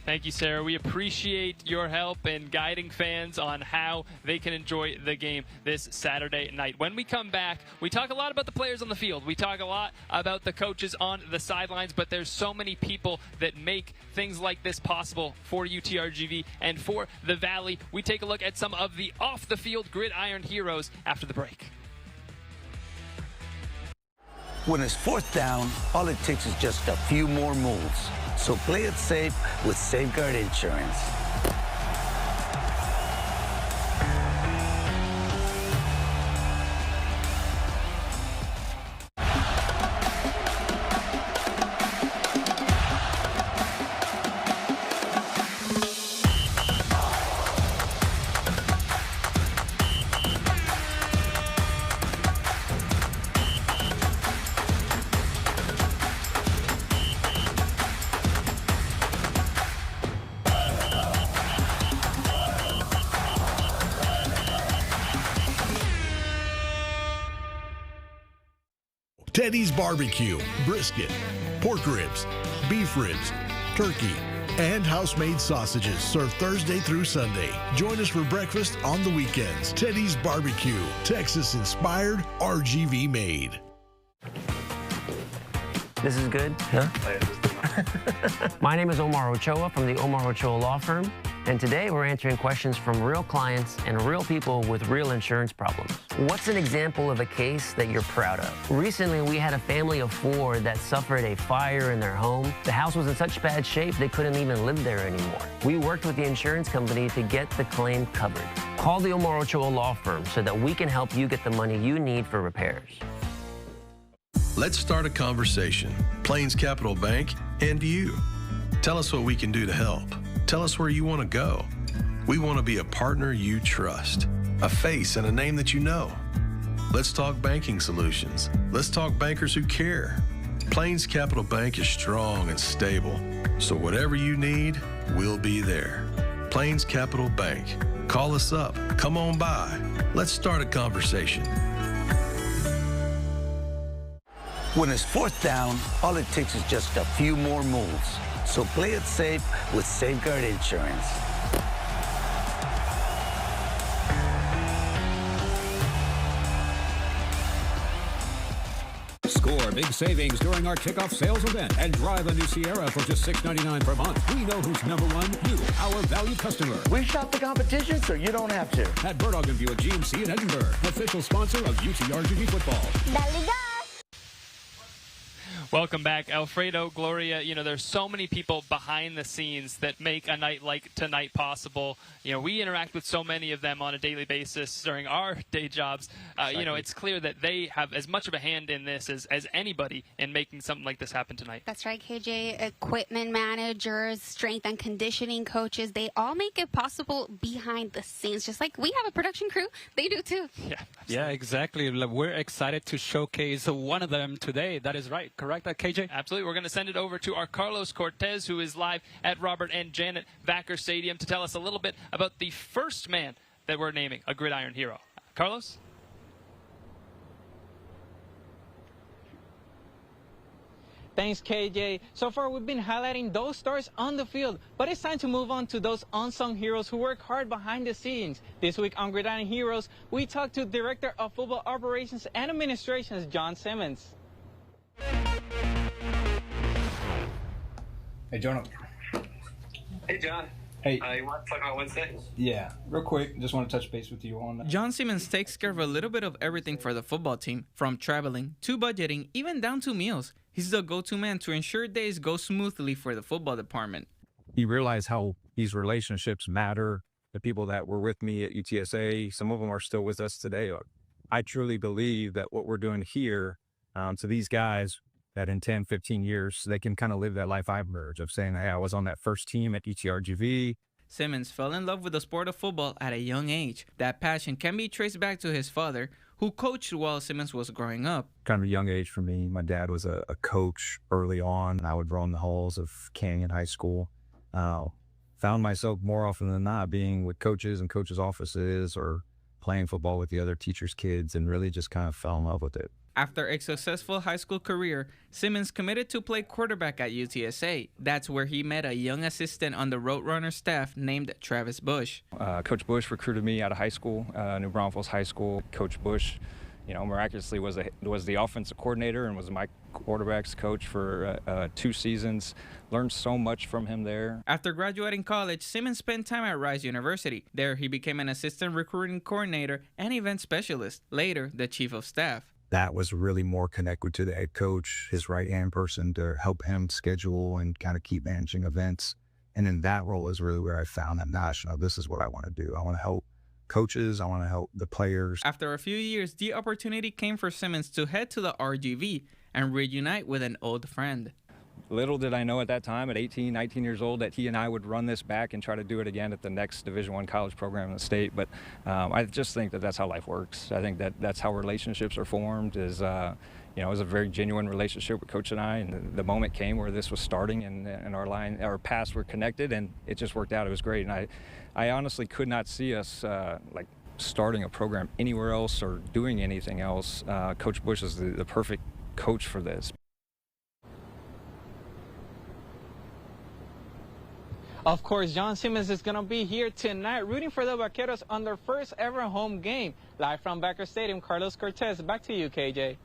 Thank you, Sarah. We appreciate your help in guiding fans on how they can enjoy the game this Saturday night. When we come back, we talk a lot about the players on the field. We talk a lot about the coaches on the sidelines, but there's so many people that make things like this possible for UTRGV and for the Valley. We take a look at some of the off-the-field Gridiron Heroes after the break. When it's fourth down, all it takes is just a few more moves. So play it safe with Safeguard Insurance. Teddy's Barbecue, brisket, pork ribs, beef ribs, turkey, and house-made sausages served Thursday through Sunday. Join us for breakfast on the weekends. Teddy's Barbecue, Texas-inspired, RGV made. This is good? Huh? My name is Omar Ochoa from the Omar Ochoa Law Firm, and today we're answering questions from real clients and real people with real insurance problems. What's an example of a case that you're proud of? Recently, we had a family of 4 that suffered a fire in their home. The house was in such bad shape they couldn't even live there anymore. We worked with the insurance company to get the claim covered. Call the Omar Ochoa Law Firm so that we can help you get the money you need for repairs. Let's start a conversation. Plains Capital Bank and you. Tell us what we can do to help. Tell us where you want to go. We want to be a partner you trust, a face and a name that you know. Let's talk banking solutions. Let's talk bankers who care. Plains Capital Bank is strong and stable, so whatever you need, we'll be there. Plains Capital Bank. Call us up. Come on by. Let's start a conversation. When it's fourth down, all it takes is just a few more moves. So play it safe with Safeguard Insurance. Score big savings during our kickoff sales event and drive a new Sierra for just $6.99 per month. We know who's number one, you, our valued customer. We shop the competition so you don't have to. At Bert, Ogden Buick GMC in Edinburgh, official sponsor of UTRGV football. Welcome back, Alfredo, Gloria. You know, there's so many people behind the scenes that make a night like tonight possible. You know, we interact with so many of them on a daily basis during our day jobs. You know, it's clear that they have as much of a hand in this as anybody in making something like this happen tonight. That's right, KJ. Equipment managers, strength and conditioning coaches, they all make it possible behind the scenes. Just like we have a production crew, they do too. Yeah, exactly. We're excited to showcase one of them today. That is right, correct? KJ? Absolutely. We're going to send it over to our Carlos Cortez, who is live at Robert and Janet Vaquer Stadium, to tell us a little bit about the first man that we're naming a Gridiron Hero. Carlos? Thanks, KJ. So far, we've been highlighting those stars on the field, but it's time to move on to those unsung heroes who work hard behind the scenes. This week on Gridiron Heroes, we talked to Director of Football Operations and Administrations, John Simmons. Hey, Jonah. Hey, John. Hey. You want to talk about Wednesday? Yeah, real quick, just want to touch base with you on that. John Simmons takes care of a little bit of everything for the football team, from traveling to budgeting, even down to meals. He's the go-to man to ensure days go smoothly for the football department. You realize how these relationships matter. The people that were with me at UTSA, some of them are still with us today. I truly believe that what we're doing here to these guys, that in 10, 15 years, they can kind of live that life I've lived of saying, hey, I was on that first team at ETRGV. Simmons fell in love with the sport of football at a young age. That passion can be traced back to his father, who coached while Simmons was growing up. Kind of a young age for me. My dad was a coach early on. I would roam the halls of Canyon High School. Found myself more often than not being with coaches and coaches' offices or playing football with the other teachers' kids, and really just kind of fell in love with it. After a successful high school career, Simmons committed to play quarterback at UTSA. That's where he met a young assistant on the Roadrunner staff named Travis Bush. Coach Bush recruited me out of high school, New Braunfels High School. Coach Bush, you know, miraculously was the offensive coordinator and was my quarterback's coach for 2 seasons. Learned so much from him there. After graduating college, Simmons spent time at Rice University. There, he became an assistant recruiting coordinator and event specialist, later the chief of staff. That was really more connected to the head coach, his right-hand person, to help him schedule and kind of keep managing events. And in that role is really where I found that, this is what I want to do. I want to help coaches. I want to help the players. After a few years, the opportunity came for Simmons to head to the RGV and reunite with an old friend. Little did I know at that time, at 18, 19 years old, that he and I would run this back and try to do it again at the next Division I college program in the state. But I just think that that's how life works. I think that that's how relationships are formed. You know, it was a very genuine relationship with Coach and I, and the moment came where this was starting and our paths were connected, and it just worked out. It was great, and I honestly could not see us like starting a program anywhere else or doing anything else. Coach Bush is the perfect coach for this. Of course, John Simmons is going to be here tonight rooting for the Vaqueros on their first ever home game. Live from Vaquer Stadium, Carlos Cortez. Back to you, KJ.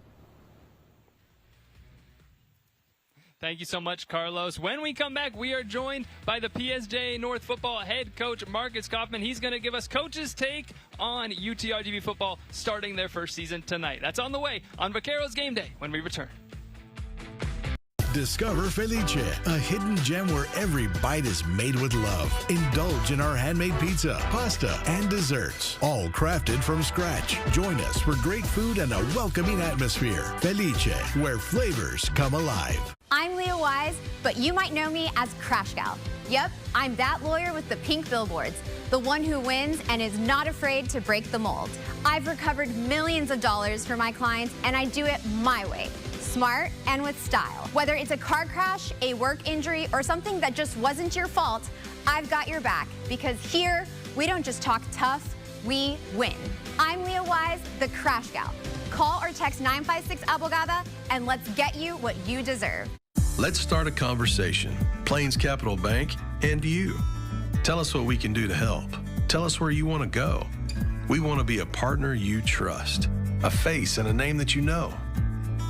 Thank you so much, Carlos. When we come back, we are joined by the PSJ North football head coach, Marcus Kaufman. He's going to give us coach's take on UTRGV football starting their first season tonight. That's on the way on Vaqueros Game Day when we return. Discover Felice, a hidden gem where every bite is made with love. Indulge in our handmade pizza, pasta, and desserts, all crafted from scratch. Join us for great food and a welcoming atmosphere. Felice, where flavors come alive. I'm Leah Wise, but you might know me as Crash Gal. Yep, I'm that lawyer with the pink billboards, the one who wins and is not afraid to break the mold. I've recovered millions of dollars for my clients, and I do it my way. Smart and with style. Whether it's a car crash, a work injury, or something that just wasn't your fault, I've got your back, because here, we don't just talk tough, we win. I'm Leah Wise, the Crash Gal. Call or text 956 Abogada, and let's get you what you deserve. Let's start a conversation. Plains Capital Bank and you. Tell us what we can do to help. Tell us where you want to go. We want to be a partner you trust, a face and a name that you know.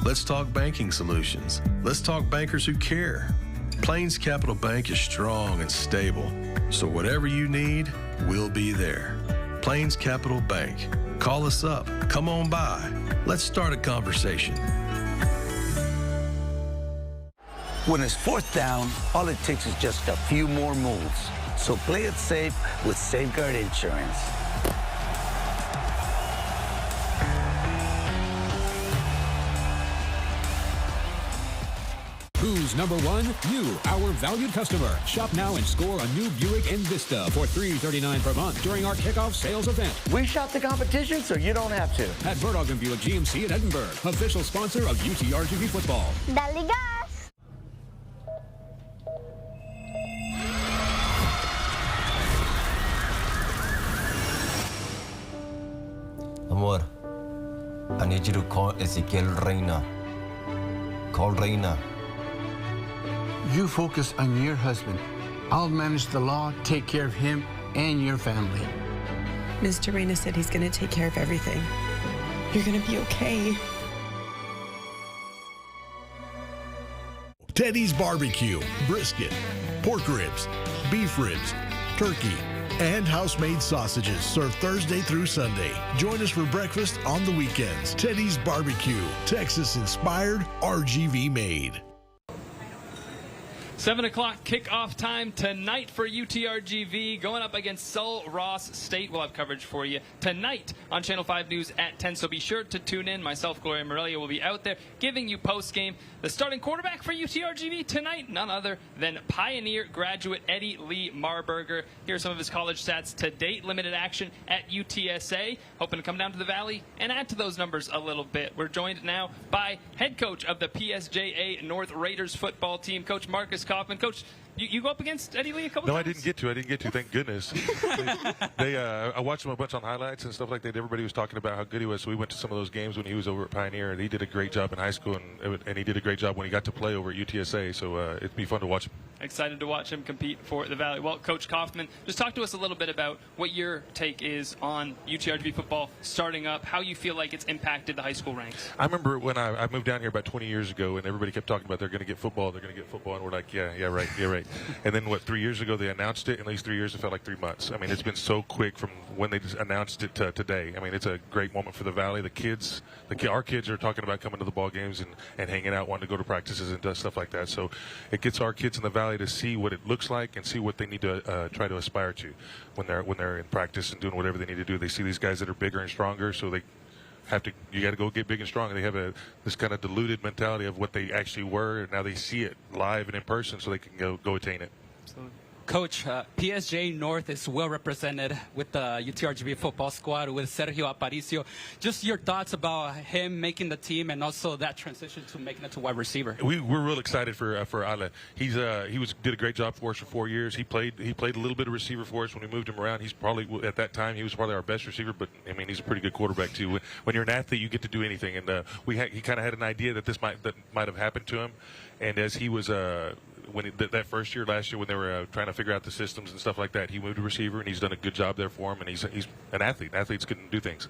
Let's talk banking solutions. Let's talk bankers who care. Plains Capital Bank is strong and stable, so whatever you need, we'll be there. Plains Capital Bank. Call us up. Come on by. Let's start a conversation. When it's fourth down, all it takes is just a few more moves. So play it safe with Safeguard Insurance. Who's number one? You, our valued customer. Shop now and score a new Buick Envista for $339 per month during our kickoff sales event. We shop the competition so you don't have to. At Bert, Ogden Buick GMC in Edinburgh, official sponsor of UTRGV football. Dale gas! Amor, I need you to call Ezequiel Reina. Call Reina. You focus on your husband. I'll manage the law, take care of him and your family. Mr. Reina said he's going to take care of everything. You're going to be okay. Teddy's Barbecue, brisket, pork ribs, beef ribs, turkey, and house-made sausages served Thursday through Sunday. Join us for breakfast on the weekends. Teddy's Barbecue, Texas-inspired, RGV made. 7 o'clock kickoff time tonight for UTRGV going up against Sul Ross State. We'll have coverage for you tonight on Channel 5 News at 10, so be sure to tune in. Myself, Gloria Morelia, will be out there giving you post-game. The starting quarterback for UTRGV tonight, none other than Pioneer graduate Eddie Lee Marburger. Here are some of his college stats to date. Limited action at UTSA, hoping to come down to the Valley and add to those numbers a little bit. We're joined now by head coach of the PSJA North Raiders football team, Coach Marcus Kaufman. Coach, you go up against Eddie Lee a couple times? No, I didn't get to. Thank goodness. I watched him a bunch on highlights and stuff like that. Everybody was talking about how good he was, so we went to some of those games when he was over at Pioneer, and he did a great job in high school, and he did a great job when he got to play over at UTSA, so it'd be fun to watch him. Excited to watch him compete for the Valley. Well, Coach Kaufman, just talk to us a little bit about what your take is on UTRGV football starting up, how you feel like it's impacted the high school ranks. I remember when I moved down here about 20 years ago, and everybody kept talking about they're going to get football, and we're like, yeah, right. And then, 3 years ago they announced it, and these 3 years it felt like 3 months. I mean, it's been so quick from when they just announced it to today. I mean, it's a great moment for the Valley. Our kids are talking about coming to the ball games and hanging out, wanting to go to practices and stuff like that. So it gets our kids in the Valley to see what it looks like and see what they need to try to aspire to when they're in practice and doing whatever they need to do. They see these guys that are bigger and stronger, so you got to go get big and strong. And they have this kind of diluted mentality of what they actually were, and now they see it live and in person, so they can go attain it. Absolutely. Coach, PSJ North is well represented with the UTRGV football squad with Sergio Aparicio. Just your thoughts about him making the team and also that transition to making it to wide receiver. We're real excited for Ale. He did a great job for us for 4 years. He played a little bit of receiver for us when we moved him around. He's probably, at that time, he was probably our best receiver, but I mean, he's a pretty good quarterback too. When you're an athlete, you get to do anything, and he kind of had an idea that that might have happened to him, and as he was that first year, last year, when they were trying to figure out the systems and stuff like that, he moved to receiver, and he's done a good job there for him, and he's an athlete. Athletes can do things.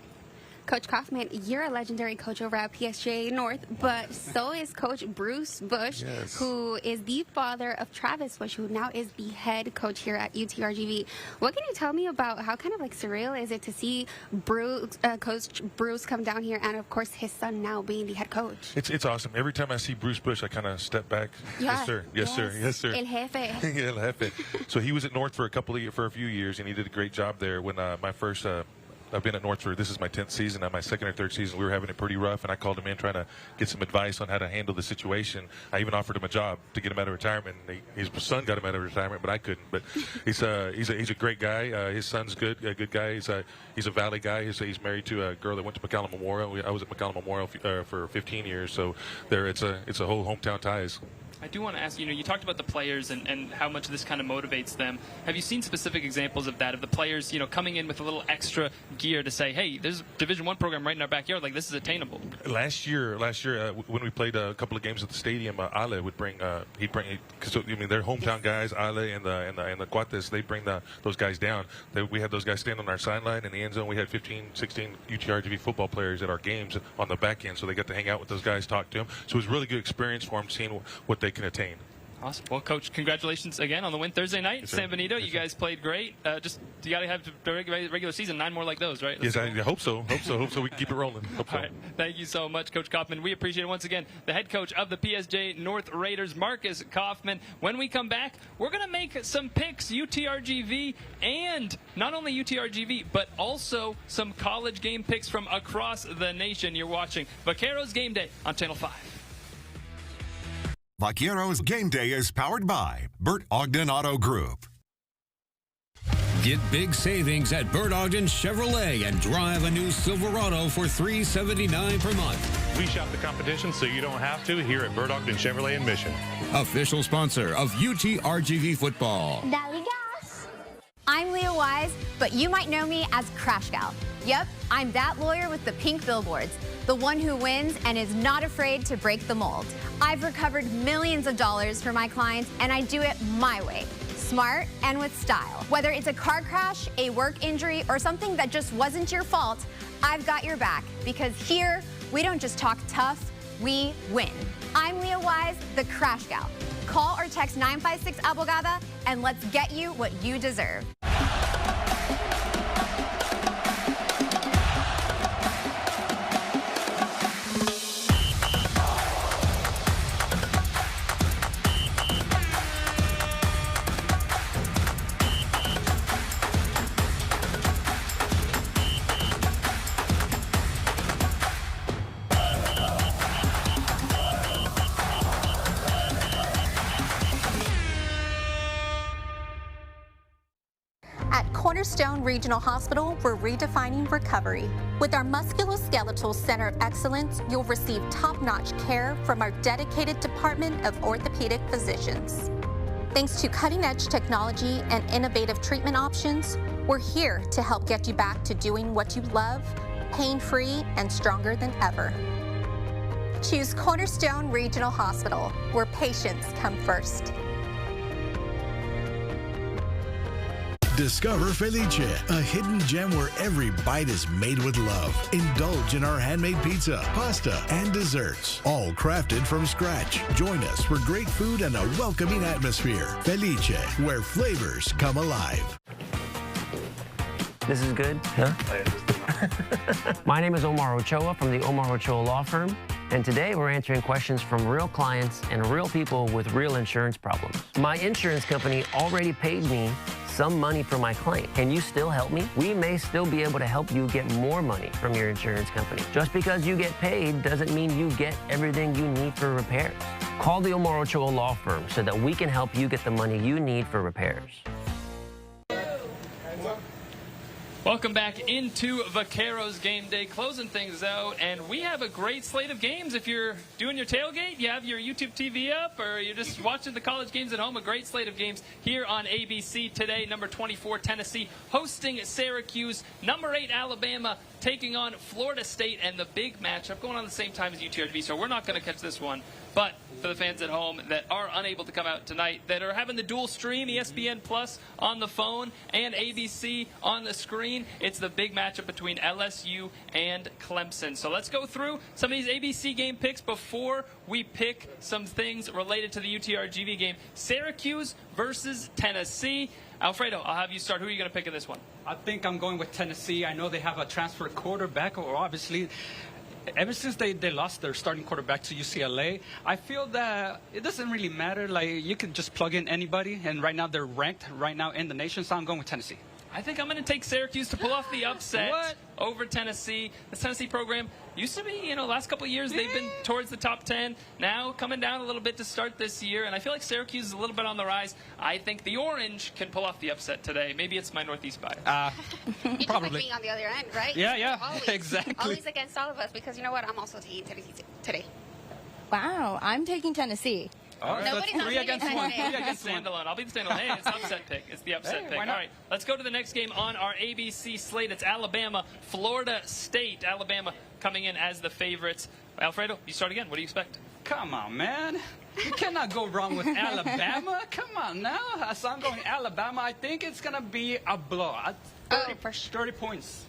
Coach Kaufman, you're a legendary coach over at PSG North, but so is Coach Bruce Bush, who is the father of Travis Bush, who now is the head coach here at UTRGV. What can you tell me about how kind of like surreal is it to see Coach Bruce come down here, and of course his son now being the head coach? It's awesome. Every time I see Bruce Bush, I kind of step back. Yeah. Yes, sir. Yes, sir. Yes, sir. El jefe. Yeah, El jefe. So he was at North for a few years, and he did a great job there. When my first I've been at North for, this is my 10th season. On my second or third season, we were having it pretty rough, and I called him in trying to get some advice on how to handle the situation. I even offered him a job to get him out of retirement. His son got him out of retirement, but I couldn't. But he's a great guy. His son's good, a good guy. He's a Valley guy. He's married to a girl that went to McCallum Memorial. I was at McCallum Memorial for 15 years, so it's a whole hometown ties. I do want to ask, you talked about the players and how much this kind of motivates them. Have you seen specific examples of that, of the players, coming in with a little extra gear to say, hey, there's a Division I program right in our backyard, like this is attainable? Last year, when we played a couple of games at the stadium, Ale would bring, because they're hometown guys, Ale and the Cuates, they bring those guys down. We had those guys stand on our sideline in the end zone. We had 15, 16 UTRGV football players at our games on the back end, so they got to hang out with those guys, talk to them. So it was a really good experience for them, seeing what they can attain. Awesome. Well, Coach, congratulations again on the win Thursday night. Yes, San Benito, you guys played great. You got to have the regular season, 9 more like those, right? Yes, I hope so. Hope so. We can keep it rolling. All right. Thank you so much, Coach Kaufman. We appreciate it once again. The head coach of the PSG North Raiders, Marcus Kaufman. When we come back, we're going to make some picks, UTRGV, and not only UTRGV, but also some college game picks from across the nation. You're watching Vaqueros Game Day on Channel 5. Vaqueros Game Day is powered by Bert Ogden Auto Group. Get big savings at Bert Ogden Chevrolet and drive a new Silverado for $379 per month. We shop the competition so you don't have to here at Bert Ogden Chevrolet in Mission. Official sponsor of UTRGV football. I'm Leah Wise, but you might know me as Crash Gal. Yep, I'm that lawyer with the pink billboards, the one who wins and is not afraid to break the mold. I've recovered millions of dollars for my clients, and I do it my way. Smart and with style. Whether it's a car crash, a work injury, or something that just wasn't your fault, I've got your back, because here, we don't just talk tough, we win. I'm Leah Wise, the Crash Gal. Call or text 956 Abogada, and let's get you what you deserve. Cornerstone Regional Hospital, we're redefining recovery. With our musculoskeletal center of excellence, you'll receive top-notch care from our dedicated department of orthopedic physicians. Thanks to cutting-edge technology and innovative treatment options, we're here to help get you back to doing what you love, pain-free and stronger than ever. Choose Cornerstone Regional Hospital, where patients come first. Discover Felice, a hidden gem where every bite is made with love. Indulge in our handmade pizza, pasta, and desserts, all crafted from scratch. Join us for great food and a welcoming atmosphere. Felice, where flavors come alive. This is good? Huh? My name is Omar Ochoa from the Omar Ochoa Law Firm, and today we're answering questions from real clients and real people with real insurance problems. My insurance company already paid me some money for my claim. Can you still help me? We may still be able to help you get more money from your insurance company. Just because you get paid doesn't mean you get everything you need for repairs. Call the Omar Ochoa Law Firm so that we can help you get the money you need for repairs. Welcome back into Vaqueros Game Day, closing things out, and we have a great slate of games. If you're doing your tailgate, you have your YouTube TV up, or you're just watching the college games at home, a great slate of games here on ABC today. Number 24, Tennessee, hosting Syracuse. Number 8, Alabama, taking on Florida State, and the big matchup going on at the same time as UTRGV, so we're not going to catch this one But for the fans at home that are unable to come out tonight, that are having the dual stream, ESPN Plus on the phone and ABC on the screen, it's the big matchup between LSU and Clemson. So let's go through some of these ABC game picks before we pick some things related to the UTRGV game. Syracuse versus Tennessee. Alfredo, I'll have you start. Who are you going to pick in this one? I think I'm going with Tennessee. I know they have a transfer quarterback, or obviously, ever since they lost their starting quarterback to UCLA, I feel that it doesn't really matter. Like, you can just plug in anybody, and right now they're ranked right now in the nation, so I'm going with Tennessee. I think I'm going to take Syracuse to pull off the upset over Tennessee. The Tennessee program used to be, last couple of years they've been towards the top 10. Now coming down a little bit to start this year, and I feel like Syracuse is a little bit on the rise. I think the Orange can pull off the upset today. Maybe it's my Northeast bias. You just like being on the other end, right? Yeah, always, exactly. Always against all of us, because you know what? I'm also taking Tennessee today. Wow, I'm taking Tennessee. All right, Nobody's three against one. Standalone. I'll be the standalone. Hey, it's the upset pick. It's the upset pick. All right, let's go to the next game on our ABC slate. It's Alabama, Florida State. Alabama coming in as the favorites. Alfredo, you start again. What do you expect? Come on, man. You cannot go wrong with Alabama. Come on now. So I'm going Alabama. I think it's going to be a blowout. 30 points,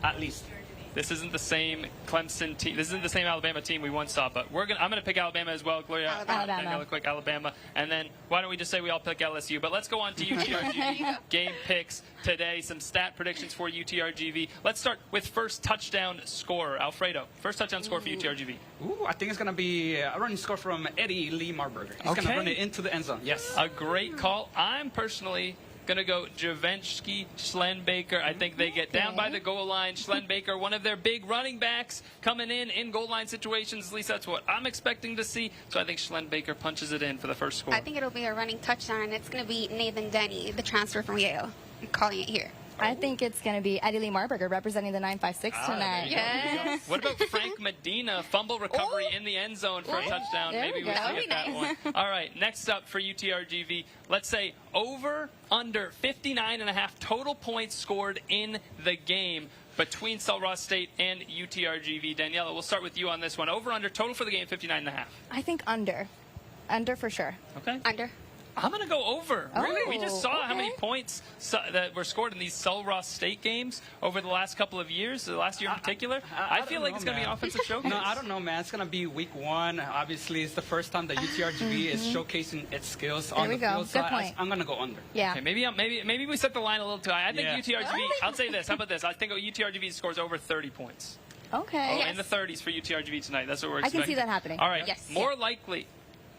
at least. This isn't the same Clemson team. This isn't the same Alabama team we once saw, but I'm going to pick Alabama as well. Gloria, Alabama. Quick, Alabama. And then why don't we just say we all pick LSU? But let's go on to UTRGV game picks today. Some stat predictions for UTRGV. Let's start with first touchdown scorer. Alfredo, first touchdown score for UTRGV. I think it's going to be a running score from Lee Marburger. He's going to run it into the end zone. Yes. A great call. I'm personally going to go Javensky, Schlenbaker. I think they get down by the goal line. Schlenbaker, one of their big running backs, coming in goal line situations. At least that's what I'm expecting to see. So I think Schlenbaker punches it in for the first score. I think it'll be a running touchdown, and it's going to be Nathan Denny, the transfer from Yale. I'm calling it here. I think it's going to be Lee Marburger representing the 956 tonight. Yes. What about Frank Medina? Fumble recovery in the end zone for a touchdown. Maybe we can get that one. All right, next up for UTRGV, let's say over, under 59.5 total points scored in the game between Sul Ross State and UTRGV. Daniela, we'll start with you on this one. Over, under, total for the game, 59.5. I think under. Under for sure. Okay. Under. I'm going to go over. Really? We just saw how many points that were scored in these Sul Ross State games over the last couple of years, the last year in particular. I feel like it's going to be an offensive showcase. No, I don't know, man. It's going to be week one. Obviously, it's the first time that UTRGV is showcasing its skills on the field. So I'm going to go under. Yeah. Okay, maybe we set the line a little too high. I think UTRGV, I'll say this. How about this? I think UTRGV scores over 30 points. Okay. In the 30s for UTRGV tonight. That's what we're expecting. I can see that happening. All right. Yes. More likely,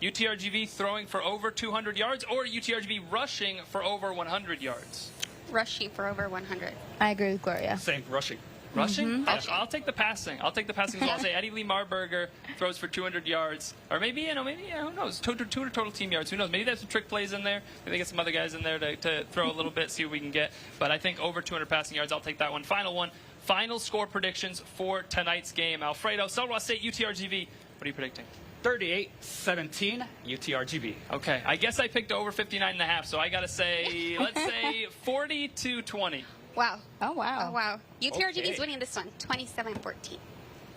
UTRGV throwing for over 200 yards or UTRGV rushing for over 100 yards? Rushing for over 100. I agree with Gloria. Same, rushing. Rushing? I'll take the passing. I'll take the passing. I'll say Lee Marburger throws for 200 yards. Or maybe, who knows, 200 total team yards. Who knows? Maybe there's some trick plays in there. Maybe they get some other guys in there to throw a little bit, see what we can get. But I think over 200 passing yards, I'll take that one. Final score predictions for tonight's game. Alfredo, Sul Ross State, UTRGV. What are you predicting? 38-17 UTRGV. Okay, I guess I picked over 59.5, so I got to say, let's say 40-20. Wow. Oh, wow. Oh, wow. UTRGV is winning this one, 27-14.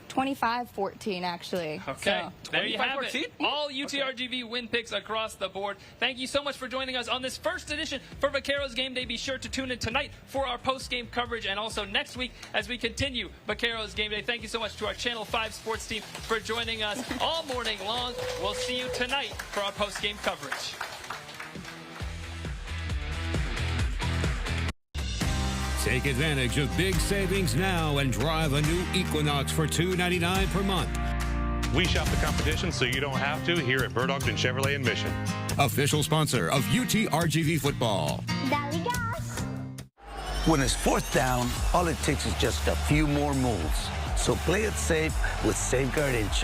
25-14, actually. Okay, so. There you have it. All UTRGV win picks across the board. Thank you so much for joining us on this first edition for Vaqueros Game Day. Be sure to tune in tonight for our post-game coverage and also next week as we continue Vaqueros Game Day. Thank you so much to our Channel 5 sports team for joining us all morning long. We'll see you tonight for our post-game coverage. Take advantage of big savings now and drive a new Equinox for $299 per month. We shop the competition so you don't have to here at Bert Ogden Chevrolet in Mission. Official sponsor of UTRGV football. When it's fourth down, all it takes is just a few more moves. So play it safe with Safeguard Insurance.